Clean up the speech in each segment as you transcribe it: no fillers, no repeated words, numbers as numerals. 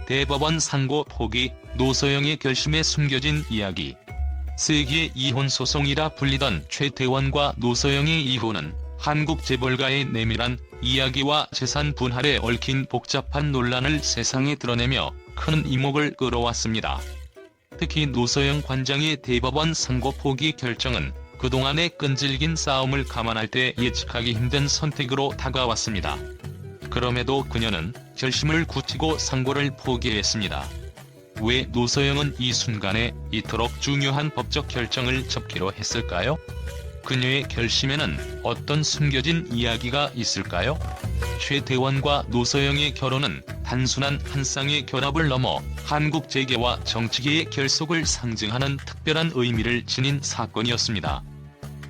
대법원 상고 포기, 노소영의 결심에 숨겨진 이야기. 세기의 이혼 소송이라 불리던 최태원과 노소영의 이혼은 한국 재벌가의 내밀한 이야기와 재산 분할에 얽힌 복잡한 논란을 세상에 드러내며 큰 이목을 끌어왔습니다. 특히 노소영 관장의 대법원 상고 포기 결정은 그동안의 끈질긴 싸움을 감안할 때 예측하기 힘든 선택으로 다가왔습니다. 그럼에도 그녀는 결심을 굳히고 상고를 포기했습니다. 왜 노소영은 이 순간에 이토록 중요한 법적 결정을 접기로 했을까요? 그녀의 결심에는 어떤 숨겨진 이야기가 있을까요? 최태원과 노소영의 결혼은 단순한 한 쌍의 결합을 넘어 한국 재계와 정치계의 결속을 상징하는 특별한 의미를 지닌 사건이었습니다.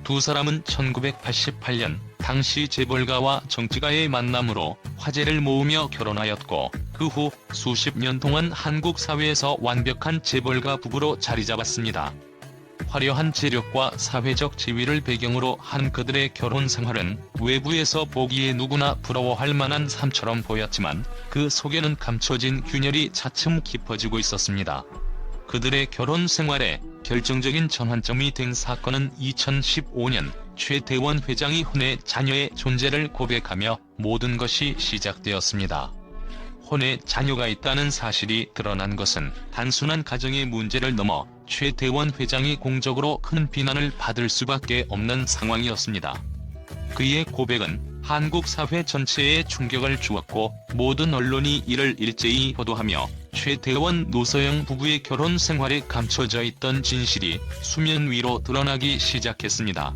두 사람은 1988년 당시 재벌가와 정치가의 만남으로 화제를 모으며 결혼하였고, 그 후 수십 년 동안 한국 사회에서 완벽한 재벌가 부부로 자리잡았습니다. 화려한 재력과 사회적 지위를 배경으로 한 그들의 결혼 생활은 외부에서 보기에 누구나 부러워할 만한 삶처럼 보였지만 그 속에는 감춰진 균열이 차츰 깊어지고 있었습니다. 그들의 결혼 생활에 결정적인 전환점이 된 사건은 2015년 최태원 회장이 혼외 자녀의 존재를 고백하며 모든 것이 시작되었습니다. 혼외 자녀가 있다는 사실이 드러난 것은 단순한 가정의 문제를 넘어 최태원 회장이 공적으로 큰 비난을 받을 수밖에 없는 상황이었습니다. 그의 고백은 한국 사회 전체에 충격을 주었고, 모든 언론이 이를 일제히 보도하며 최태원 노소영 부부의 결혼 생활에 감춰져 있던 진실이 수면 위로 드러나기 시작했습니다.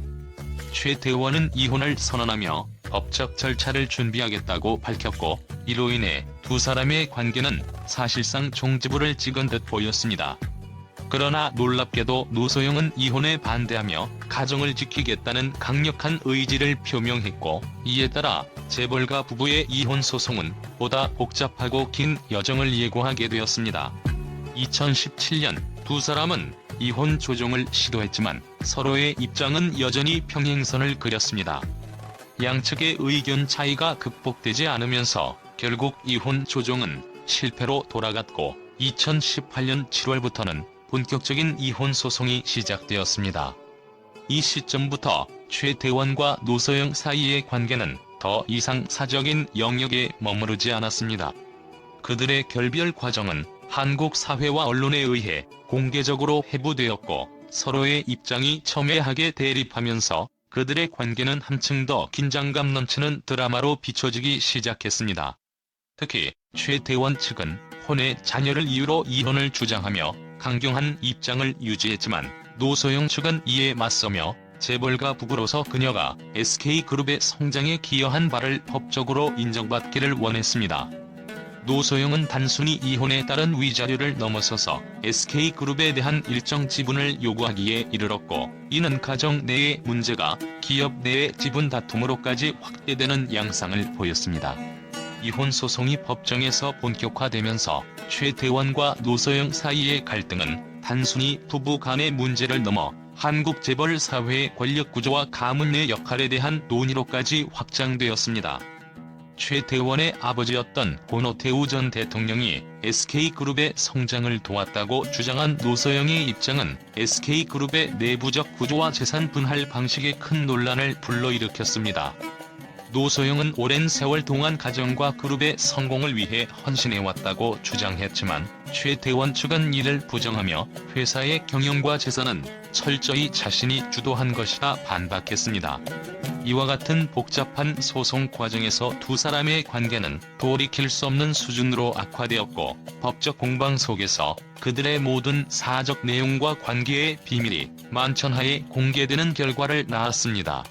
최태원은 이혼을 선언하며 법적 절차를 준비하겠다고 밝혔고, 이로 인해 두 사람의 관계는 사실상 종지부를 찍은 듯 보였습니다. 그러나 놀랍게도 노소영은 이혼에 반대하며 가정을 지키겠다는 강력한 의지를 표명했고, 이에 따라 재벌가 부부의 이혼 소송은 보다 복잡하고 긴 여정을 예고하게 되었습니다. 2017년 두 사람은 이혼 조정을 시도했지만 서로의 입장은 여전히 평행선을 그렸습니다. 양측의 의견 차이가 극복되지 않으면서 결국 이혼 조정은 실패로 돌아갔고, 2018년 7월부터는 본격적인 이혼 소송이 시작되었습니다. 이 시점부터 최태원과 노소영 사이의 관계는 더 이상 사적인 영역에 머무르지 않았습니다. 그들의 결별 과정은 한국 사회와 언론에 의해 공개적으로 회부되었고, 서로의 입장이 첨예하게 대립하면서 그들의 관계는 한층 더 긴장감 넘치는 드라마로 비춰지기 시작했습니다. 특히 최태원 측은 혼외 자녀를 이유로 이혼을 주장하며 강경한 입장을 유지했지만, 노소영 측은 이에 맞서며 재벌가 부부로서 그녀가 SK그룹의 성장에 기여한 바를 법적으로 인정받기를 원했습니다. 노소영은 단순히 이혼에 따른 위자료를 넘어서서 SK그룹에 대한 일정 지분을 요구하기에 이르렀고, 이는 가정 내의 문제가 기업 내의 지분 다툼으로까지 확대되는 양상을 보였습니다. 이혼 소송이 법정에서 본격화되면서 최태원과 노소영 사이의 갈등은 단순히 부부 간의 문제를 넘어 한국 재벌 사회의 권력 구조와 가문의 역할에 대한 논의로까지 확장되었습니다. 최태원의 아버지였던 고노태우 전 대통령이 SK그룹의 성장을 도왔다고 주장한 노소영의 입장은 SK그룹의 내부적 구조와 재산 분할 방식에 큰 논란을 불러일으켰습니다. 노소영은 오랜 세월 동안 가정과 그룹의 성공을 위해 헌신해왔다고 주장했지만, 최태원 측은 이를 부정하며 회사의 경영과 재산은 철저히 자신이 주도한 것이라 반박했습니다. 이와 같은 복잡한 소송 과정에서 두 사람의 관계는 돌이킬 수 없는 수준으로 악화되었고, 법적 공방 속에서 그들의 모든 사적 내용과 관계의 비밀이 만천하에 공개되는 결과를 낳았습니다.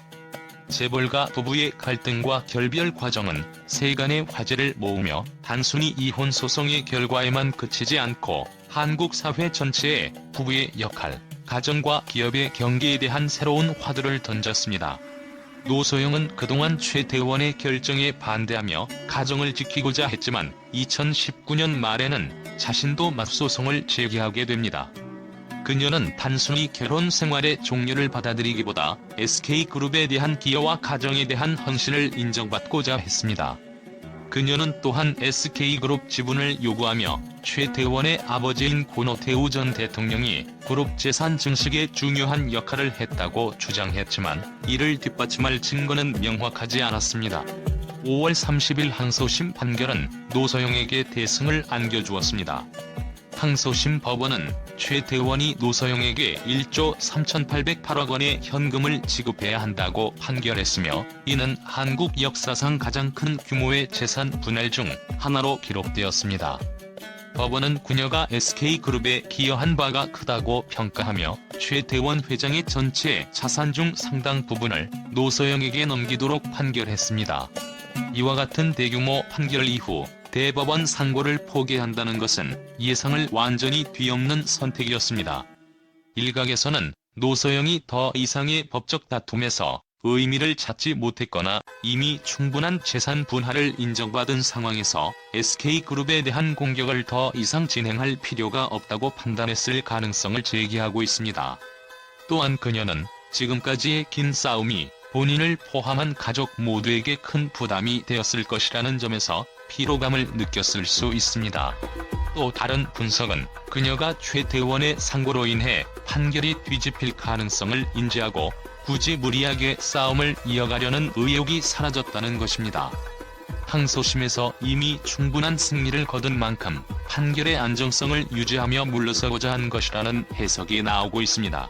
재벌가 부부의 갈등과 결별 과정은 세간의 화제를 모으며 단순히 이혼 소송의 결과에만 그치지 않고 한국 사회 전체에 부부의 역할, 가정과 기업의 경계에 대한 새로운 화두를 던졌습니다. 노소영은 그동안 최태원의 결정에 반대하며 가정을 지키고자 했지만 2019년 말에는 자신도 맞소송을 제기하게 됩니다. 그녀는 단순히 결혼 생활의 종료를 받아들이기보다 SK그룹에 대한 기여와 가정에 대한 헌신을 인정받고자 했습니다. 그녀는 또한 SK그룹 지분을 요구하며 최태원의 아버지인 고노태우 전 대통령이 그룹 재산 증식에 중요한 역할을 했다고 주장했지만 이를 뒷받침할 증거는 명확하지 않았습니다. 5월 30일 항소심 판결은 노소영에게 대승을 안겨주었습니다. 항소심 법원은 최태원이 노소영에게 1조 3,808억 원의 현금을 지급해야 한다고 판결했으며 이는 한국 역사상 가장 큰 규모의 재산 분할 중 하나로 기록되었습니다. 법원은 그녀가 SK그룹에 기여한 바가 크다고 평가하며 최태원 회장의 전체 자산 중 상당 부분을 노소영에게 넘기도록 판결했습니다. 이와 같은 대규모 판결 이후 대법원 상고를 포기한다는 것은 예상을 완전히 뒤엎는 선택이었습니다. 일각에서는 노소영이 더 이상의 법적 다툼에서 의미를 찾지 못했거나 이미 충분한 재산 분할을 인정받은 상황에서 SK그룹에 대한 공격을 더 이상 진행할 필요가 없다고 판단했을 가능성을 제기하고 있습니다. 또한 그녀는 지금까지의 긴 싸움이 본인을 포함한 가족 모두에게 큰 부담이 되었을 것이라는 점에서 피로감을 느꼈을 수 있습니다. 또 다른 분석은 그녀가 최태원의 상고로 인해 판결이 뒤집힐 가능성을 인지하고 굳이 무리하게 싸움을 이어가려는 의욕이 사라졌다는 것입니다. 항소심에서 이미 충분한 승리를 거둔 만큼 판결의 안정성을 유지하며 물러서고자 한 것이라는 해석이 나오고 있습니다.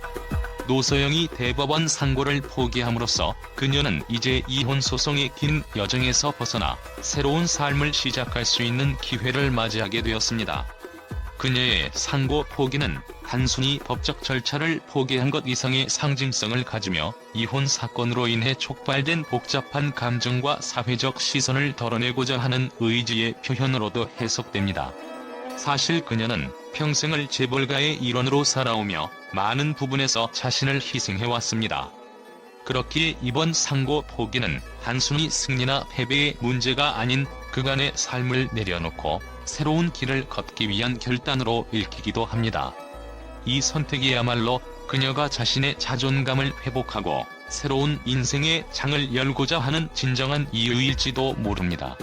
노소영이 대법원 상고를 포기함으로써 그녀는 이제 이혼 소송의 긴 여정에서 벗어나 새로운 삶을 시작할 수 있는 기회를 맞이하게 되었습니다. 그녀의 상고 포기는 단순히 법적 절차를 포기한 것 이상의 상징성을 가지며 이혼 사건으로 인해 촉발된 복잡한 감정과 사회적 시선을 덜어내고자 하는 의지의 표현으로도 해석됩니다. 사실 그녀는 평생을 재벌가의 일원으로 살아오며 많은 부분에서 자신을 희생해왔습니다. 그렇기에 이번 상고 포기는 단순히 승리나 패배의 문제가 아닌 그간의 삶을 내려놓고 새로운 길을 걷기 위한 결단으로 읽히기도 합니다. 이 선택이야말로 그녀가 자신의 자존감을 회복하고 새로운 인생의 장을 열고자 하는 진정한 이유일지도 모릅니다.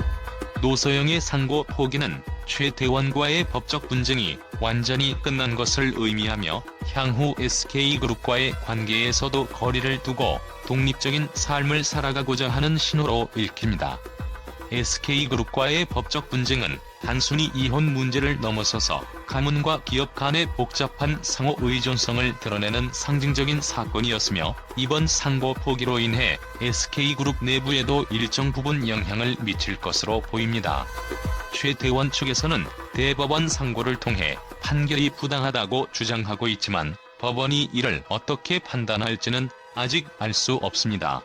노소영의 상고 포기는 최태원과의 법적 분쟁이 완전히 끝난 것을 의미하며 향후 SK그룹과의 관계에서도 거리를 두고 독립적인 삶을 살아가고자 하는 신호로 읽힙니다. SK그룹과의 법적 분쟁은 단순히 이혼 문제를 넘어서서 가문과 기업 간의 복잡한 상호 의존성을 드러내는 상징적인 사건이었으며 이번 상고 포기로 인해 SK그룹 내부에도 일정 부분 영향을 미칠 것으로 보입니다. 최태원 측에서는 대법원 상고를 통해 판결이 부당하다고 주장하고 있지만 법원이 이를 어떻게 판단할지는 아직 알 수 없습니다.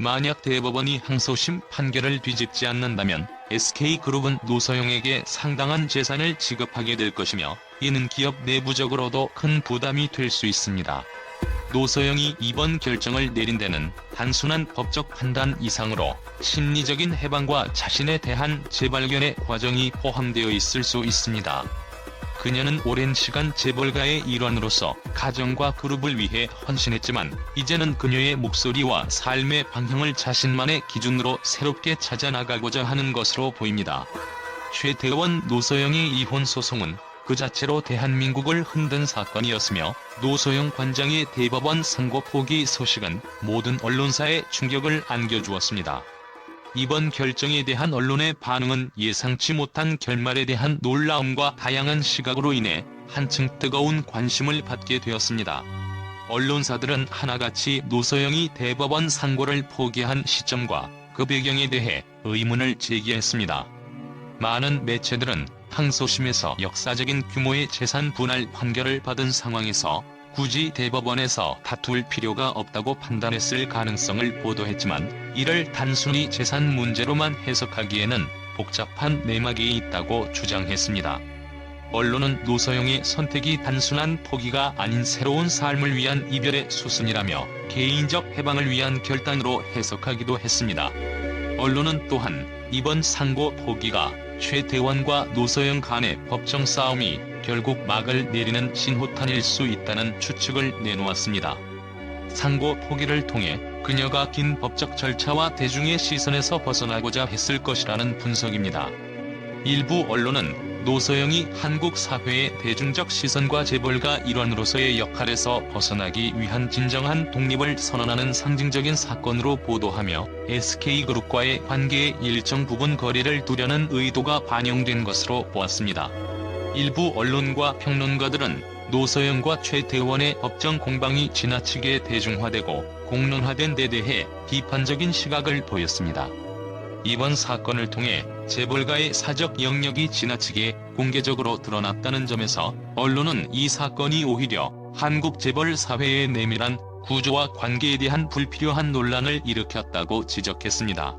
만약 대법원이 항소심 판결을 뒤집지 않는다면 SK그룹은 노소영에게 상당한 재산을 지급하게 될 것이며 이는 기업 내부적으로도 큰 부담이 될 수 있습니다. 노소영이 이번 결정을 내린 데는 단순한 법적 판단 이상으로 심리적인 해방과 자신에 대한 재발견의 과정이 포함되어 있을 수 있습니다. 그녀는 오랜 시간 재벌가의 일원으로서 가정과 그룹을 위해 헌신했지만 이제는 그녀의 목소리와 삶의 방향을 자신만의 기준으로 새롭게 찾아나가고자 하는 것으로 보입니다. 최태원 노소영의 이혼 소송은 그 자체로 대한민국을 흔든 사건이었으며 노소영 관장의 대법원 선고 포기 소식은 모든 언론사에 충격을 안겨주었습니다. 이번 결정에 대한 언론의 반응은 예상치 못한 결말에 대한 놀라움과 다양한 시각으로 인해 한층 뜨거운 관심을 받게 되었습니다. 언론사들은 하나같이 노소영이 대법원 상고를 포기한 시점과 그 배경에 대해 의문을 제기했습니다. 많은 매체들은 항소심에서 역사적인 규모의 재산 분할 판결을 받은 상황에서 굳이 대법원에서 다툴 필요가 없다고 판단했을 가능성을 보도했지만 이를 단순히 재산 문제로만 해석하기에는 복잡한 내막이 있다고 주장했습니다. 언론은 노소영의 선택이 단순한 포기가 아닌 새로운 삶을 위한 이별의 수순이라며 개인적 해방을 위한 결단으로 해석하기도 했습니다. 언론은 또한 이번 상고 포기가 최태원과 노소영 간의 법정 싸움이 결국 막을 내리는 신호탄일 수 있다는 추측을 내놓았습니다. 상고 포기를 통해 그녀가 긴 법적 절차와 대중의 시선에서 벗어나고자 했을 것이라는 분석입니다. 일부 언론은 노소영이 한국 사회의 대중적 시선과 재벌가 일원으로서의 역할에서 벗어나기 위한 진정한 독립을 선언하는 상징적인 사건으로 보도하며 SK그룹과의 관계에 일정 부분 거리를 두려는 의도가 반영된 것으로 보았습니다. 일부 언론과 평론가들은 노소영과 최태원의 법정 공방이 지나치게 대중화되고 공론화된 데 대해 비판적인 시각을 보였습니다. 이번 사건을 통해 재벌가의 사적 영역이 지나치게 공개적으로 드러났다는 점에서 언론은 이 사건이 오히려 한국 재벌 사회의 내밀한 구조와 관계에 대한 불필요한 논란을 일으켰다고 지적했습니다.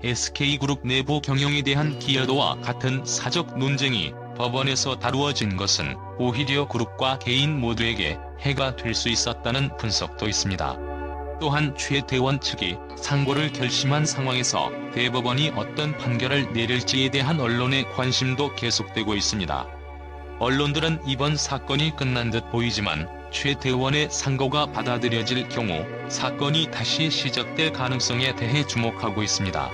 SK그룹 내부 경영에 대한 기여도와 같은 사적 논쟁이 법원에서 다루어진 것은 오히려 그룹과 개인 모두에게 해가 될 수 있었다는 분석도 있습니다. 또한 최태원 측이 상고를 결심한 상황에서 대법원이 어떤 판결을 내릴지에 대한 언론의 관심도 계속되고 있습니다. 언론들은 이번 사건이 끝난 듯 보이지만 최태원의 상고가 받아들여질 경우 사건이 다시 시작될 가능성에 대해 주목하고 있습니다.